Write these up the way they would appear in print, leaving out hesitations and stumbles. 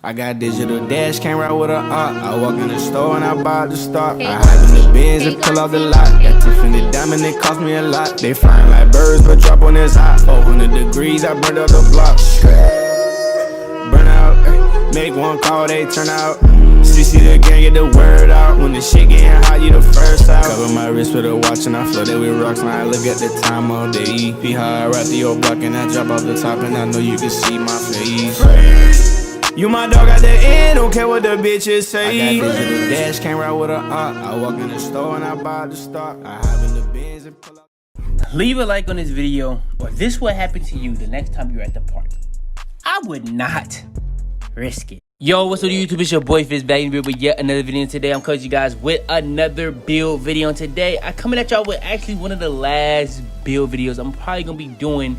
I got digital dash, can't ride with a op. I walk in the store and I buy the stock. I hide in the bins and pull out the lot. Got Tiffany diamond, it cost me a lot. They flying like birds, but drop on this hot. 400 degrees, I burned up the block. Burn out, make one call, they turn out. CC the gang, get the word out. When the shit getting hot, you the first out. Cover my wrist with a watch and I flood it with rocks. Now I look at the time all day. Be high, I ride through your block and I drop off the top. And I know you can see my face. You my dog at the end, don't care what the bitches say. I got digital dash, can't ride with a op. I walk in the store and I buy the stock. I have in the bins and pull out. Leave a like on this video, or this will happen to you the next time you're at the park. I would not risk it. Yo, what's up YouTube? It's your boy Fizz back in here with yet another video. Today I'm coming to you guys with another build video. And today I'm coming at y'all with actually one of the last build videos I'm probably gonna be doing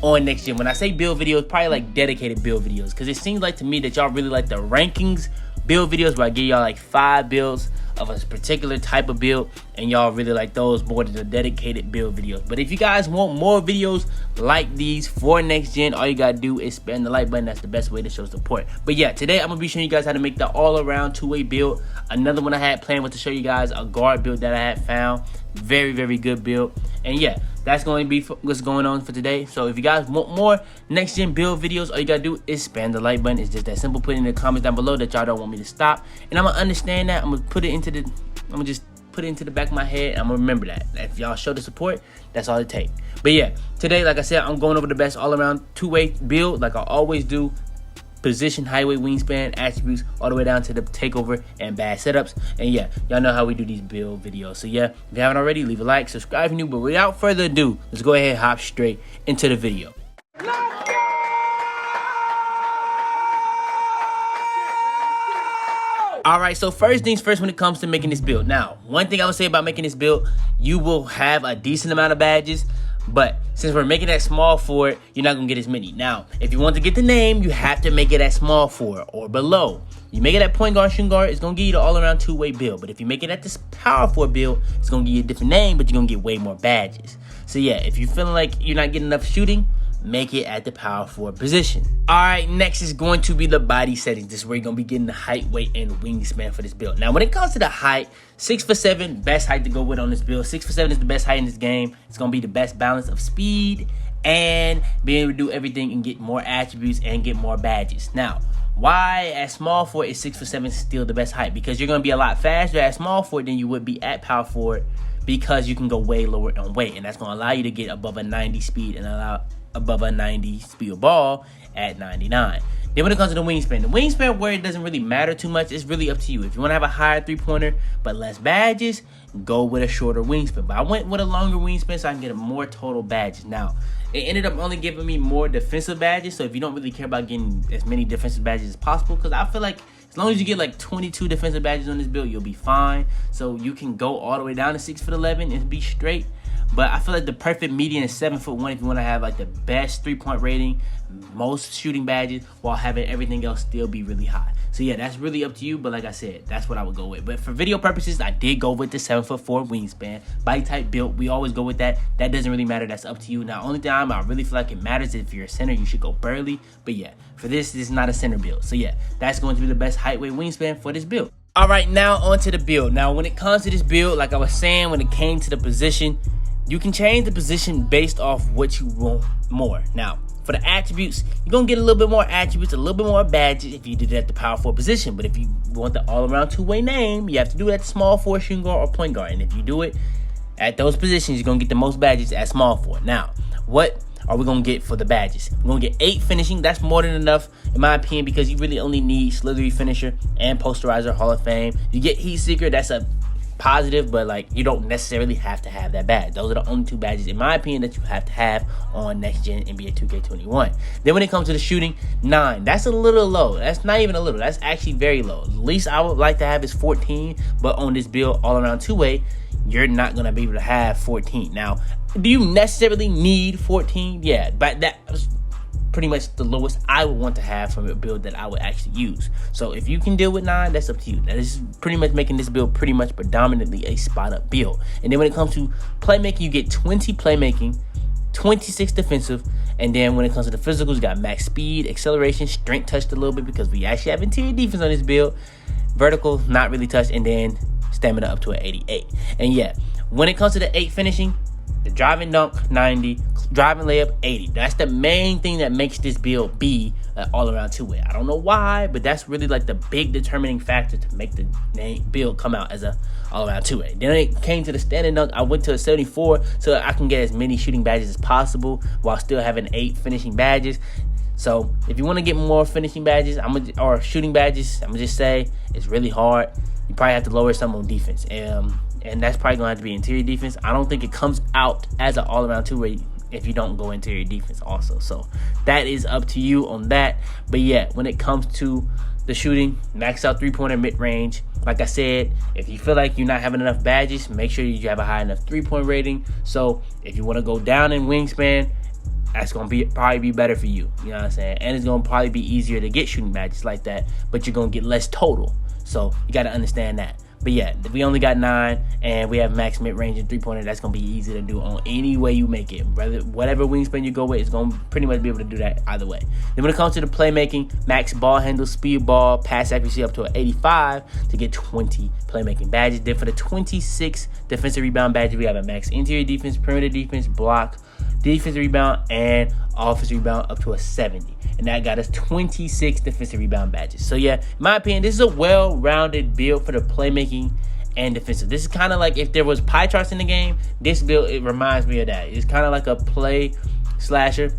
on next gen. When I say build videos, probably like dedicated build videos, because it seems like to me that y'all really like the rankings build videos where I give y'all like 5 builds of a particular type of build, and y'all really like those more than the dedicated build videos. But if you guys want more videos like these for next gen, all you gotta do is spam the like button. That's the best way to show support. But yeah, today I'm gonna be showing you guys how to make the all-around two-way build. Another one I had planned was to show you guys a guard build that I had found. Very good build. And yeah, that's going to be what's going on for today. So if you guys want more next gen build videos, all you gotta do is spam the like button. It's just that simple. Put it in the comments down below that y'all don't want me to stop, and I'm gonna understand that. I'm gonna put it into the back of my head. I'm gonna remember that if y'all show the support, that's all it takes. But yeah, today, like I said, I'm going over the best all around two-way build like I always do. Position, highway, wingspan, attributes, all the way down to the takeover and bad setups. And yeah, y'all know how we do these build videos. So yeah, if you haven't already, leave a like, subscribe if you're new. But without further ado, let's go ahead and hop straight into the video. Alright, so first things first when it comes to making this build. Now, one thing I would say about making this build, you will have a decent amount of badges, but since we're making that small for it, you're not going to get as many. Now, if you want to get the name, you have to make it at small 4 or below. You make it at point guard, shooting guard, it's going to give you the all-around two-way build. But if you make it at this power 4 build, it's going to give you a different name, but you're going to get way more badges. So yeah, if you're feeling like you're not getting enough shooting, make it at the power 4 position. Alright, next is going to be the body settings. This is where you're going to be getting the height, weight, and wingspan for this build. Now, when it comes to the height, 6'7", best height to go with on this build. 6'7" is the best height in this game. It's going to be the best balance of speed and being able to do everything and get more attributes and get more badges. Now, why at small 4 is 6'7" still the best height? Because you're going to be a lot faster at small 4 than you would be at power 4, because you can go way lower on weight, and that's going to allow you to get above a 90 speed and allow above a 90 speed of ball at 99. Then when it comes to the wingspan where it doesn't really matter too much, it's really up to you. If you want to have a higher three-pointer but less badges, go with a shorter wingspan. But I went with a longer wingspan so I can get more total badges. Now, it ended up only giving me more defensive badges, so if you don't really care about getting as many defensive badges as possible, because I feel like as long as you get like 22 defensive badges on this build, you'll be fine. So you can go all the way down to 6'11" and be straight. But I feel like the perfect median is 7'1" if you want to have like the best 3-point rating, most shooting badges, while having everything else still be really high. So yeah, that's really up to you. But like I said, that's what I would go with. But for video purposes, I did go with the 7'4" wingspan. Body type build, we always go with that. That doesn't really matter. That's up to you. Now, only time I really feel like it matters if you're a center, you should go burly. But yeah, for this is not a center build. So yeah, that's going to be the best height, weight, wingspan for this build. All right, now on to the build. Now, when it comes to this build, like I was saying, when it came to the position, you can change the position based off what you want more. Now, for the attributes, you're going to get a little bit more attributes, a little bit more badges if you did it at the power 4 position. But if you want the all-around two-way name, you have to do it at small 4, shooting guard, or point guard. And if you do it at those positions, you're going to get the most badges at small 4. Now, what are we going to get for the badges? We're going to get 8 finishing. That's more than enough, in my opinion, because you really only need slithery finisher and posterizer, Hall of Fame. You get heat seeker. That's a positive, but like you don't necessarily have to have that badge. Those are the only 2 badges, in my opinion, that you have to have on next gen NBA 2K21. Then when it comes to the shooting, 9. That's a little low. That's not even a little. That's actually very low. The least I would like to have is 14, but on this build all around two-way, you're not going to be able to have 14. Now, do you necessarily need 14? Yeah, but that was pretty much the lowest I would want to have from a build that I would actually use. So if you can deal with 9, that's up to you. That is pretty much making this build pretty much predominantly a spot-up build. And then when it comes to playmaking, you get 20 playmaking, 26 defensive, And then when it comes to the physicals, you got max speed, acceleration, strength touched a little bit because we actually have interior defense on this build. Vertical, not really touched, and then stamina up to an 88. And yeah, when it comes to the 8 finishing, the driving dunk 90, driving layup 80. That's the main thing that makes this build be an all-around two-way. I don't know why, but that's really like the big determining factor to make the build come out as a all-around two-way. Then it came to the standing dunk. I went to a 74 so I can get as many shooting badges as possible while still having 8 finishing badges. So if you want to get more finishing badges, or shooting badges, I'm gonna just say it's really hard. You probably have to lower some on defense, and that's probably gonna have to be interior defense. I don't think it comes out as an all-around two-way if you don't go interior defense also. So that is up to you on that. But yeah, when it comes to the shooting, max out three-pointer mid-range. Like I said, if you feel like you're not having enough badges, make sure you have a high enough three-point rating. So if you want to go down in wingspan, that's going to probably be better for you. You know what I'm saying? And it's going to probably be easier to get shooting badges like that, but you're going to get less total. So you got to understand that. But yeah, we only got 9, and we have max mid-range and three-pointer. That's going to be easy to do on any way you make it. Whatever wingspan you go with, it's going to pretty much be able to do that either way. Then when it comes to the playmaking, max ball handle, speed ball, pass accuracy up to an 85 to get 20 playmaking badges. Then for the 26 defensive rebound badges, we have a max interior defense, perimeter defense, block, defensive rebound, and offensive rebound up to a 70. And that got us 26 defensive rebound badges. So yeah, in my opinion, this is a well-rounded build for the playmaking and defensive. This is kind of like if there was pie charts in the game, this build, it reminds me of that. It's kind of like a play slasher,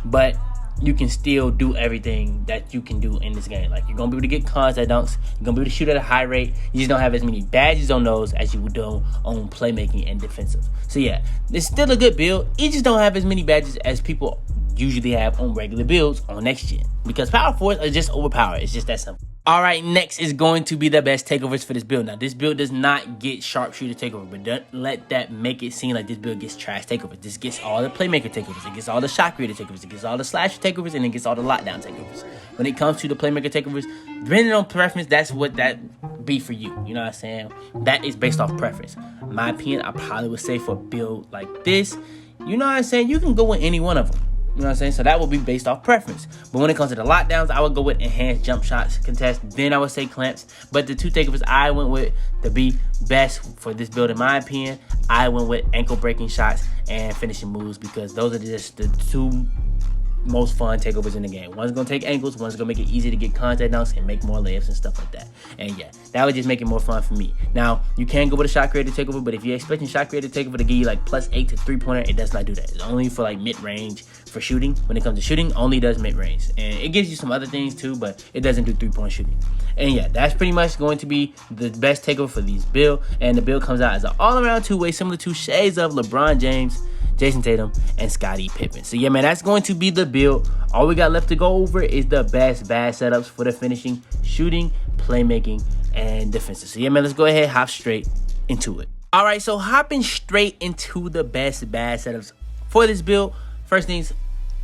but you can still do everything that you can do in this game. Like, you're going to be able to get contact dunks. You're going to be able to shoot at a high rate. You just don't have as many badges on those as you would do on playmaking and defensive. So, yeah, it's still a good build. You just don't have as many badges as people usually have on regular builds on next gen. Because power forwards are just overpowered. It's just that simple. All right, next is going to be the best takeovers for this build. Now, this build does not get sharpshooter takeover, but don't let that make it seem like this build gets trash takeovers. This gets all the playmaker takeovers. It gets all the shot creator takeovers. It gets all the slasher takeovers, and it gets all the lockdown takeovers. When it comes to the playmaker takeovers, depending on preference, that's what that be for you. You know what I'm saying? That is based off preference. In my opinion, I probably would say for a build like this, you know what I'm saying? You can go with any one of them. You know what I'm saying? So that will be based off preference. But when it comes to the lockdowns, I would go with enhanced jump shots contest. Then I would say clamps. But the two takeovers I went with to be best for this build, in my opinion, I went with ankle breaking shots and finishing moves, because those are just the two most fun takeovers in the game. One's gonna take ankles, one's gonna make it easy to get contact dunks and make more layups and stuff like that. And yeah, that would just make it more fun for me. Now, you can go with a shot creator takeover, but if you're expecting shot creator takeover to give you like +8 to three-pointer, it does not do that. It's only for like mid-range for shooting. When it comes to shooting, only does mid-range. And it gives you some other things too, but it doesn't do three-point shooting. And yeah, that's pretty much going to be the best takeover for these build. And the build comes out as an all-around two-way, similar to shades of LeBron James, Jason Tatum, and Scottie Pippen. So yeah, man, that's going to be the build. All we got left to go over is the best bad setups for the finishing, shooting, playmaking, and defensive. So yeah, man, let's go ahead and hop straight into it. All right, so hopping straight into the best bad setups for this build. First things,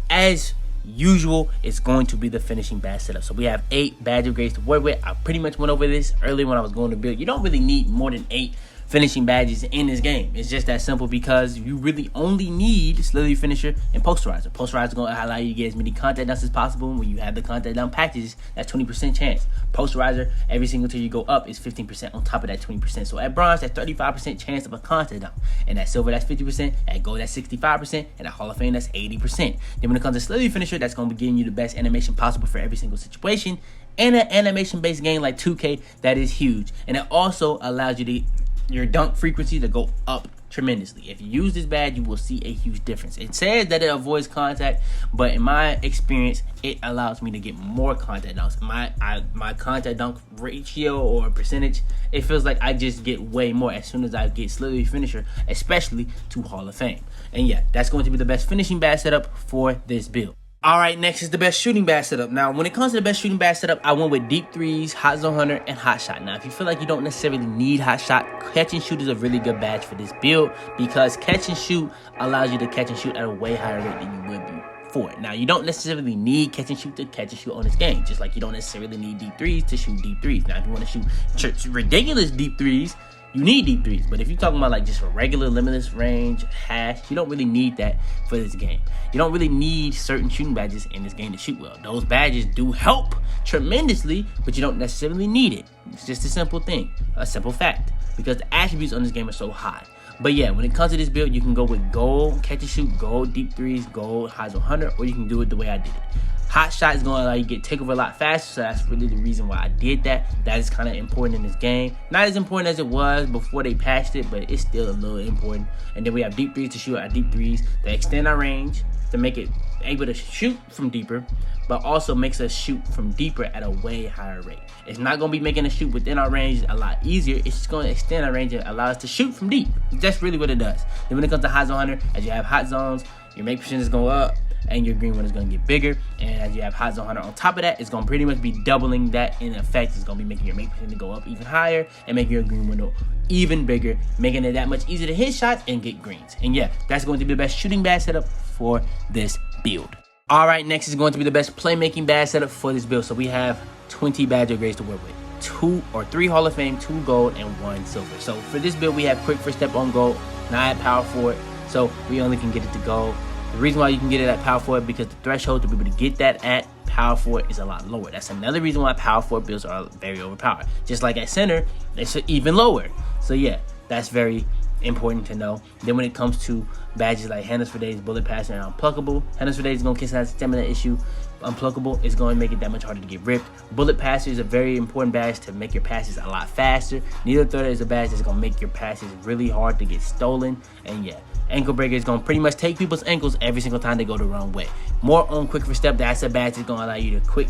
as usual, it's going to be the finishing bad setup. So we have 8 badge upgrades to work with. I pretty much went over this earlier when I was going to build. You don't really need more than 8 finishing badges in this game. It's just that simple, because you really only need Slither Finisher and Posterizer. Posterizer is going to allow you to get as many contact dunks as possible. When you have the contact dunk packages, that's 20% chance. Posterizer, every single time you go up, is 15% on top of that 20%. So at bronze, that's 35% chance of a contact dunk. And at silver, that's 50%. At gold, that's 65%. And at Hall of Fame, that's 80%. Then when it comes to Slither Finisher, that's going to be giving you the best animation possible for every single situation. And an animation-based game like 2K, that is huge. And it also allows you to your dunk frequency to go up tremendously. If you use this badge, you will see a huge difference. It says that it avoids contact, but in my experience, it allows me to get more contact dunks. My contact dunk ratio or percentage, it feels like I just get way more as soon as I get Slither Finisher, especially to Hall of Fame. And yeah, that's going to be the best finishing badge setup for this build. All right, next is the best shooting badge setup. Now, when it comes to the best shooting badge setup, I went with deep threes, hot zone hunter, and hot shot. Now, if you feel like you don't necessarily need hot shot, catch and shoot is a really good badge for this build, because catch and shoot allows you to catch and shoot at a way higher rate than you would be for it. Now, you don't necessarily need catch and shoot to catch and shoot on this game, just like you don't necessarily need deep threes to shoot deep threes. Now, if you want to shoot ridiculous deep threes, you need deep threes. But if you're talking about like just a regular limitless range hash, you don't really need that for this game. You don't really need certain shooting badges in this game to shoot well. Those badges do help tremendously, but you don't necessarily need it. It's just a simple thing, a simple fact, because the attributes on this game are so high. But yeah, when it comes to this build, you can go with gold catch and shoot, gold deep threes, gold highs 100, or you can do it the way I did it. Hot shot is going to allow you to get takeover a lot faster, so that's really the reason why I did that. That is kind of important in this game. Not as important as it was before they patched it, but it's still a little important. And then we have deep threes to shoot our deep threes that extend our range to make it able to shoot from deeper, but also makes us shoot from deeper at a way higher rate. It's not going to be making us shoot within our range a lot easier. It's just going to extend our range and allow us to shoot from deep. That's really what it does. Then when it comes to hot zone 100, as you have hot zones, your make percentage is going up, and your green one is going to get bigger. And as you have hot zone 100 on top of that, it's going to pretty much be doubling that in effect. It's going to be making your make percentage go up even higher and making your green window even bigger, making it that much easier to hit shots and get greens. And yeah, that's going to be the best shooting badge setup for this build. All right, next is going to be the best playmaking badge setup for this build. So we have 20 badge upgrades to work with. 2 or 3 Hall of Fame, 2 gold, and 1 silver. So for this build, we have quick first step on gold, not at power forward. So we only can get it to gold. The reason why you can get it at power forward because the threshold to be able to get that at power forward is a lot lower. That's another reason why power forward builds are very overpowered. Just like at center, it's even lower. So yeah, that's very important to know. Then when it comes to badges like Handles for Days, Bullet Passer, and Unpluckable, Handles for Days is going to kiss out stamina issue. Unpluckable is going to make it that much harder to get ripped. Bullet Passer is a very important badge to make your passes a lot faster. Needle Threader is a badge that's going to make your passes really hard to get stolen. And yeah, Ankle Breaker is going to pretty much take people's ankles every single time they go the wrong way. More on Quick for Step, that's a badge that's going to allow you to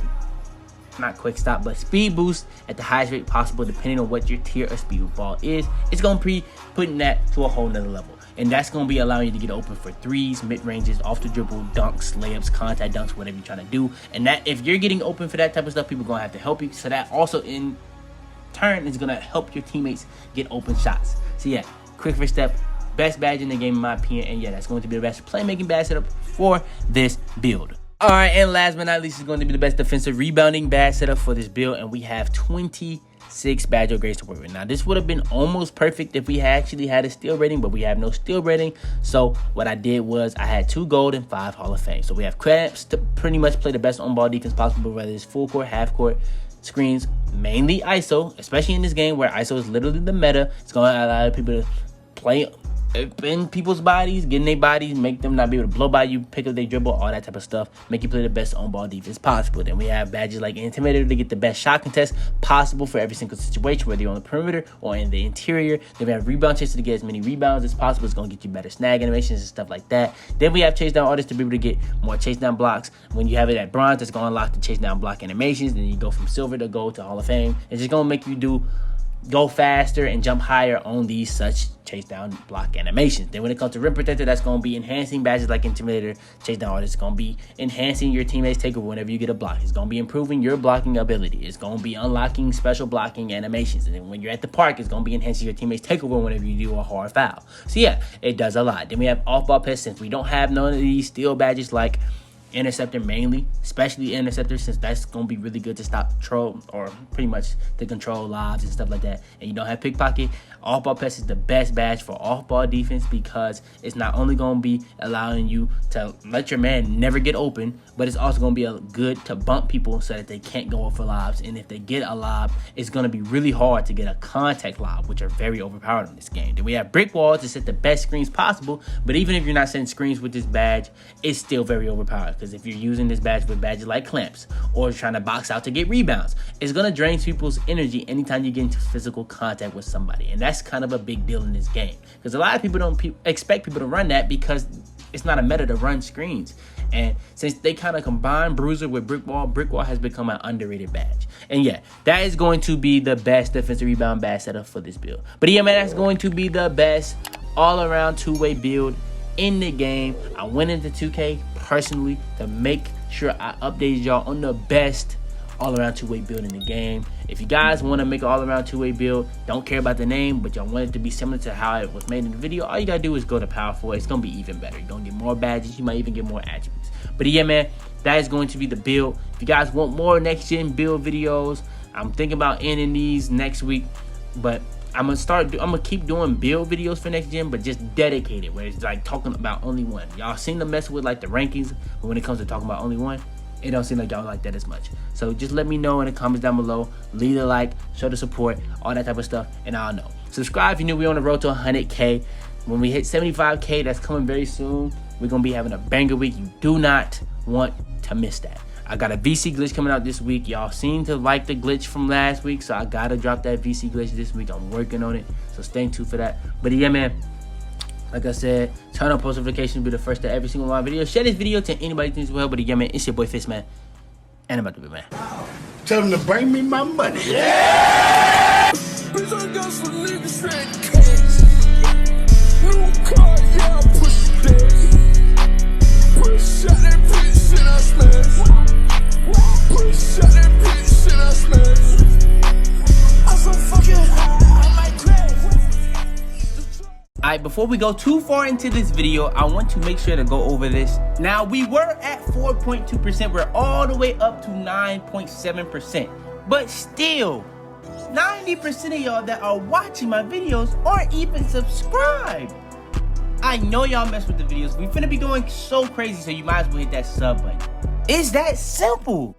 not quick stop, but speed boost at the highest rate possible depending on what your tier of speed ball is. It's going to be putting that to a whole nother level. And that's going to be allowing you to get open for threes, mid-ranges, off the dribble, dunks, layups, contact dunks, whatever you're trying to do. And that if you're getting open for that type of stuff, people are going to have to help you. So that also in turn is going to help your teammates get open shots. So yeah, Quick First Step, best badge in the game in my opinion. And yeah, that's going to be the best playmaking badge setup for this build. All right, and last but not least is going to be the best defensive rebounding badge setup for this build. And we have 26 badge upgrades to work with. Now, this would have been almost perfect if we actually had a steal rating, but we have no steal rating. So what I did was I had 2 gold and 5 Hall of Fame. So we have clamps to pretty much play the best on-ball defense possible, whether it's full court, half court, screens, mainly ISO, especially in this game where ISO is literally the meta. It's going to allow people to play in people's bodies, get in their bodies, make them not be able to blow by you, pick up their dribble, all that type of stuff, make you play the best on-ball defense possible. Then we have badges like Intimidator to get the best shot contest possible for every single situation, whether you're on the perimeter or in the interior. Then we have Rebound Chaser to get as many rebounds as possible. It's going to get you better snag animations and stuff like that. Then we have Chase Down Artists to be able to get more chase down blocks. When you have it at bronze, it's going to unlock the chase down block animations. Then you go from silver to gold to Hall of Fame. It's just going to make you go faster and jump higher on these such chase down block animations. Then when it comes to Rim Protector, that's going to be enhancing badges like Intimidator, Chase Down Artist. It's going to be enhancing your teammates' takeover whenever you get a block. It's going to be improving your blocking ability. It's going to be unlocking special blocking animations. And then when you're at the park, it's going to be enhancing your teammates' takeover whenever you do a hard foul. So yeah, it does a lot. Then we have Off-Ball Pest. Since we don't have none of these steel badges like Interceptor mainly, especially Interceptor, since that's going to be really good to stop troll or pretty much to control lobs and stuff like that. And you don't have Pickpocket. Off-Ball Pest is the best badge for off-ball defense because it's not only going to be allowing you to let your man never get open, but it's also going to be good to bump people so that they can't go up for lobs. And if they get a lob, it's going to be really hard to get a contact lob, which are very overpowered in this game. Then we have Brick Walls to set the best screens possible, but even if you're not setting screens with this badge, it's still very overpowered. Because if you're using this badge with badges like clamps or trying to box out to get rebounds, it's going to drain people's energy anytime you get into physical contact with somebody. And that's kind of a big deal in this game because a lot of people don't expect people to run that because it's not a meta to run screens. And since they kind of combine Bruiser with Brick Wall has become an underrated badge. And yeah, that is going to be the best defensive rebound badge setup for this build. But yeah, man, that's going to be the best all-around two-way build in the game. I went into 2K personally to make sure I updated y'all on the best all-around two-way build in the game. If you guys want to make an all-around two-way build, don't care about the name, but y'all want it to be similar to how it was made in the video, all you gotta do is go to Power 4. It's gonna be even better. You're gonna get more badges. You might even get more attributes. But yeah, man, that is going to be the build. If you guys want more next-gen build videos, I'm thinking about ending these next week, but I'm gonna keep doing build videos for next gen, but just dedicated, where it's like talking about only one. Y'all seem to mess with like the rankings, but when it comes to talking about only one, it don't seem like y'all like that as much. So just let me know in the comments down below. Leave a like, show the support, all that type of stuff, and I'll know. Subscribe if you're new. We're on the road to 100K. When we hit 75K, that's coming very soon. We're gonna be having a banger week. You do not want to miss that. I got a VC glitch coming out this week. Y'all seem to like the glitch from last week, so I gotta drop that VC glitch this week. I'm working on it, so stay tuned for that. But yeah, man, like I said, turn on post notifications to be the first to every single one of my videos. Share this video to anybody who thinks well. But yeah, man, it's your boy Fitz, man, and I'm about to be man. Tell them to bring me my money. Yeah! Bitch, I got some niggas that cash. New car, yeah, I push that. Push out that bitch and I smash. Push out that bitch and I smash. I'm so fucking high, I might crash. Alright, before we go too far into this video, I want to make sure to go over this. Now, we were at 4.2%. We're all the way up to 9.7%. But still, 90% of y'all that are watching my videos aren't even subscribed. I know y'all mess with the videos. We finna be going so crazy, so you might as well hit that sub button. It's that simple.